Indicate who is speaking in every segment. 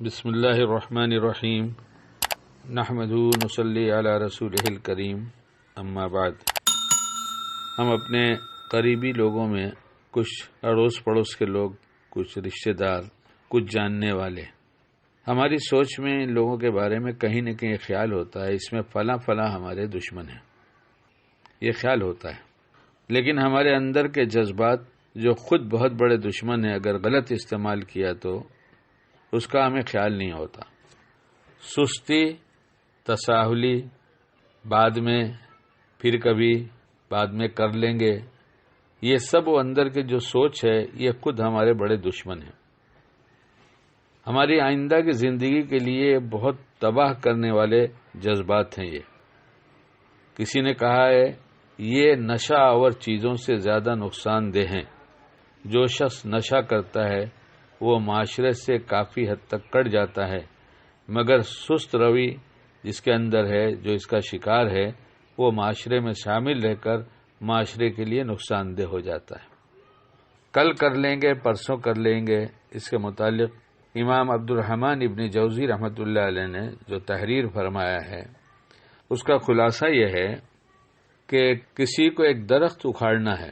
Speaker 1: بسم اللہ الرحمن الرحیم نحمدہ نصلی علی رسولہ الکریم اما بعد۔ ہم اپنے قریبی لوگوں میں کچھ اڑوس پڑوس کے لوگ، کچھ رشتہ دار، کچھ جاننے والے، ہماری سوچ میں ان لوگوں کے بارے میں کہیں نہ کہیں خیال ہوتا ہے اس میں فلاں فلاں ہمارے دشمن ہیں، یہ خیال ہوتا ہے، لیکن ہمارے اندر کے جذبات جو خود بہت بڑے دشمن ہیں، اگر غلط استعمال کیا تو اس کا ہمیں خیال نہیں ہوتا۔ سستی، تساہلی، بعد میں، پھر کبھی، بعد میں کر لیں گے، یہ سب وہ اندر کے جو سوچ ہے یہ خود ہمارے بڑے دشمن ہیں۔ ہماری آئندہ کی زندگی کے لیے بہت تباہ کرنے والے جذبات ہیں۔ یہ کسی نے کہا ہے یہ نشہ آور چیزوں سے زیادہ نقصان دہ ہیں۔ جو شخص نشہ کرتا ہے وہ معاشرے سے کافی حد تک کٹ جاتا ہے، مگر سست روی جس کے اندر ہے، جو اس کا شکار ہے، وہ معاشرے میں شامل رہ کر معاشرے کے لیے نقصان دہ ہو جاتا ہے۔ کل کر لیں گے، پرسوں کر لیں گے، اس کے متعلق امام عبد الرحمن ابن جوزی رحمۃ اللہ علیہ نے جو تحریر فرمایا ہے اس کا خلاصہ یہ ہے کہ کسی کو ایک درخت اکھاڑنا ہے،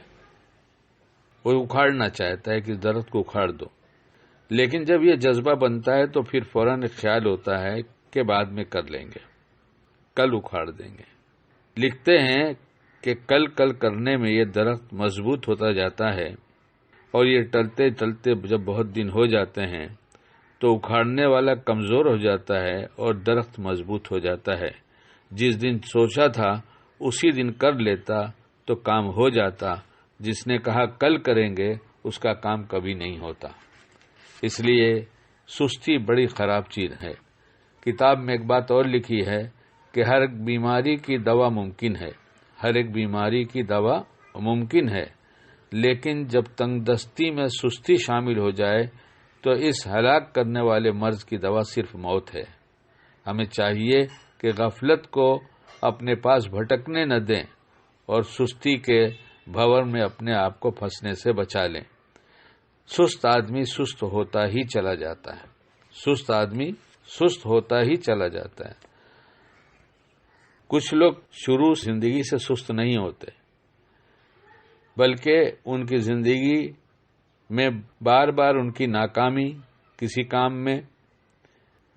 Speaker 1: وہ اکھاڑنا چاہتا ہے کہ درخت کو اکھاڑ دو، لیکن جب یہ جذبہ بنتا ہے تو پھر فوراً خیال ہوتا ہے کہ بعد میں کر لیں گے، کل اکھاڑ دیں گے۔ لکھتے ہیں کہ کل کرنے میں یہ درخت مضبوط ہوتا جاتا ہے، اور یہ ٹلتے ٹلتے جب بہت دن ہو جاتے ہیں تو اکھاڑنے والا کمزور ہو جاتا ہے اور درخت مضبوط ہو جاتا ہے۔ جس دن سوچا تھا اسی دن کر لیتا تو کام ہو جاتا، جس نے کہا کل کریں گے اس کا کام کبھی نہیں ہوتا۔ اس لیے سستی بڑی خراب چیز ہے۔ کتاب میں ایک بات اور لکھی ہے کہ ہر ایک بیماری کی دوا ممکن ہے، ہر ایک بیماری کی دوا ممکن ہے، لیکن جب تنگ دستی میں سستی شامل ہو جائے تو اس ہلاک کرنے والے مرض کی دوا صرف موت ہے۔ ہمیں چاہیے کہ غفلت کو اپنے پاس بھٹکنے نہ دیں اور سستی کے بھنور میں اپنے آپ کو پھنسنے سے بچا لیں۔ سست آدمی سست ہوتا ہی چلا جاتا ہے، سست آدمی سست ہوتا ہی چلا جاتا ہے۔ کچھ لوگ شروع زندگی سے سست نہیں ہوتے، بلکہ ان کی زندگی میں بار بار ان کی ناکامی کسی کام میں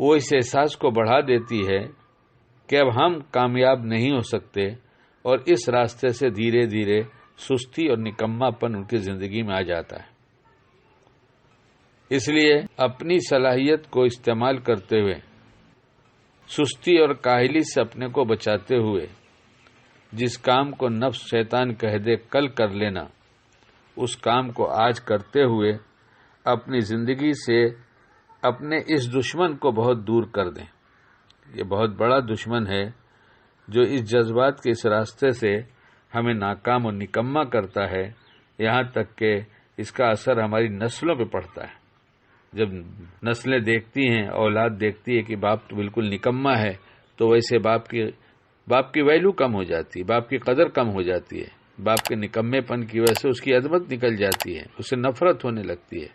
Speaker 1: وہ اس احساس کو بڑھا دیتی ہے کہ اب ہم کامیاب نہیں ہو سکتے، اور اس راستے سے دھیرے دھیرے سستی اور نکما پن ان کی زندگی میں آ جاتا ہے۔ اس لیے اپنی صلاحیت کو استعمال کرتے ہوئے، سستی اور کاہلی سے اپنے کو بچاتے ہوئے، جس کام کو نفس شیطان کہہ دے کل کر لینا، اس کام کو آج کرتے ہوئے اپنی زندگی سے اپنے اس دشمن کو بہت دور کر دیں۔ یہ بہت بڑا دشمن ہے جو اس جذبات کے اس راستے سے ہمیں ناکام اور نکما کرتا ہے، یہاں تک کہ اس کا اثر ہماری نسلوں پہ پڑتا ہے۔ جب نسلیں دیکھتی ہیں، اولاد دیکھتی ہے کہ باپ تو بالکل نکما ہے، تو ویسے باپ کی ویلیو کم ہو جاتی ہے، باپ کی قدر کم ہو جاتی ہے، باپ کے نکمے پن کی وجہ سے اس کی عظمت نکل جاتی ہے، اسے نفرت ہونے لگتی ہے۔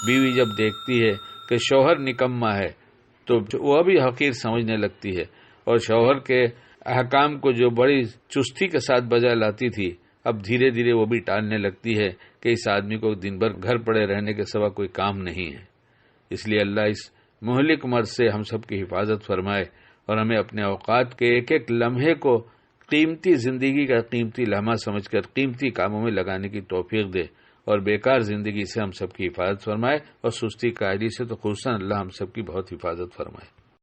Speaker 1: بیوی جب دیکھتی ہے کہ شوہر نکما ہے تو وہ بھی حقیر سمجھنے لگتی ہے، اور شوہر کے احکام کو جو بڑی چستی کے ساتھ بجا لاتی تھی، اب دھیرے دھیرے وہ بھی ٹالنے لگتی ہے کہ اس آدمی کو دن بھر گھر پڑے رہنے کے سوا کوئی کام نہیں ہے۔ اس لیے اللہ اس مہلک مرض سے ہم سب کی حفاظت فرمائے، اور ہمیں اپنے اوقات کے ایک ایک لمحے کو قیمتی زندگی کا قیمتی لمحہ سمجھ کر قیمتی کاموں میں لگانے کی توفیق دے، اور بیکار زندگی سے ہم سب کی حفاظت فرمائے، اور سستی کاہلی سے تو خصوصاً اللہ ہم سب کی بہت حفاظت فرمائے۔